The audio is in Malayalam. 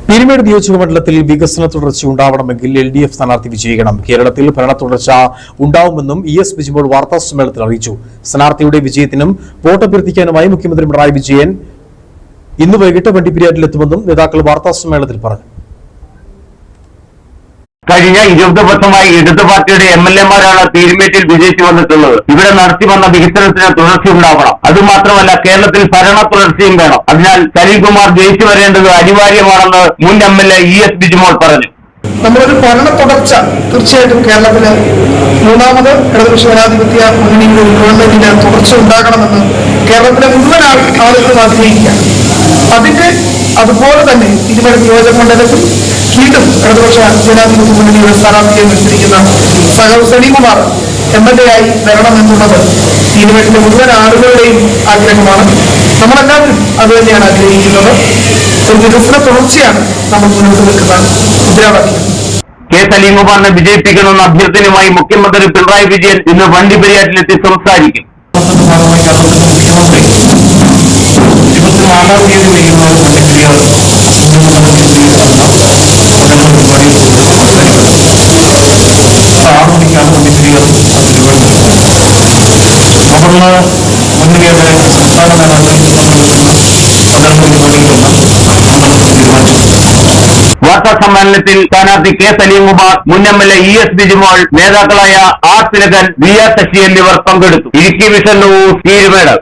പീരുമേട് നിയോജക മണ്ഡലത്തിൽ വികസന തുടർച്ച ഉണ്ടാവണമെങ്കിൽ LDF സ്ഥാനാർത്ഥി വിജയിക്കണം. കേരളത്തിൽ ഭരണ തുടർച്ച ഉണ്ടാവുമെന്നും ES ബിജിമോൾ വാർത്താസമ്മേളനത്തിൽ അറിയിച്ചു. സ്ഥാനാർത്ഥിയുടെ വിജയത്തിനും വോട്ടഭ്യർത്ഥിക്കാനുമായി മുഖ്യമന്ത്രി പിണറായി വിജയൻ ഇന്ന് വൈകിട്ട് വണ്ടിപ്പെരിയാറിലെത്തുമെന്നും നേതാക്കൾ വാർത്താസമ്മേളനത്തിൽ പറഞ്ഞു. കഴിഞ്ഞ 20 വർഷമായി ഇടതു പാർട്ടിയുടെ MLA-മാരാണ് പീരുമേട്ടിൽ വിജയിച്ചു വന്നിട്ടുള്ളത്. ഇവിടെ നടത്തി വന്ന വികസനത്തിന് തുടർച്ചയുണ്ടാവണം. അതുമാത്രമല്ല, കേരളത്തിൽ ഭരണ തുടർച്ചയും വേണം. അതിനാൽ സലീംകുമാർ ജയിച്ചു വരേണ്ടത് അനിവാര്യമാണെന്ന് മുൻ MLA ES ബിജിമോൾ പറഞ്ഞു. നമ്മളൊരു ഭരണ തുടർച്ച തീർച്ചയായിട്ടും കേരളത്തില് മൂന്നാമത് ഇടതുപക്ഷ ജനാധിപത്യ മുന്നണിയുടെ ഗവൺമെന്റിന് തുടർച്ച ഉണ്ടാകണമെന്ന് കേരളത്തിലെ മുഴുവൻ ആളുകളും ആഗ്രഹിക്കുകയാണ്. അതിന്റെ അതുപോലെ തന്നെ പീരുമേട് നിയോജക മണ്ഡലത്തിൽ വീണ്ടും ഇടതുപക്ഷ ജനാധിപത്യ മുന്നണിയുടെ സ്ഥാനാർത്ഥിയെ മത്സരിക്കുന്ന സഖാവ് സലീംകുമാർ MLA ആയി വരണമെന്നുള്ളത് പീരുമേട്ടിലെ മുഴുവൻ ആളുകളുടെയും ആഗ്രഹമാണ്. നമ്മളെല്ലാവരും അത് തന്നെയാണ് ആഗ്രഹിക്കുന്നത്. ഒരു വികസന തുടർച്ചയാണ് നമ്മൾ മുന്നോട്ട് വെക്കുന്ന മുദ്രാവാക്യം. കെ സലീംകുമാറിനെ വിജയിപ്പിക്കണമെന്ന അഭ്യർത്ഥനയുമായി മുഖ്യമന്ത്രി പിണറായി വിജയൻ ഇന്ന് വണ്ടിപ്പെരിയാറിലെത്തി സംസാരിക്കും. വാർത്താ സമ്മേളനത്തിൽ സ്ഥാനാർത്ഥി കെ സലീംകുമാർ, മുൻ MLA ES ബിജിമോൾ, നേതാക്കളായ R തിലകൻ, VR ശശി എന്നിവർ പങ്കെടുത്തു. Idukki vision news, Peermade.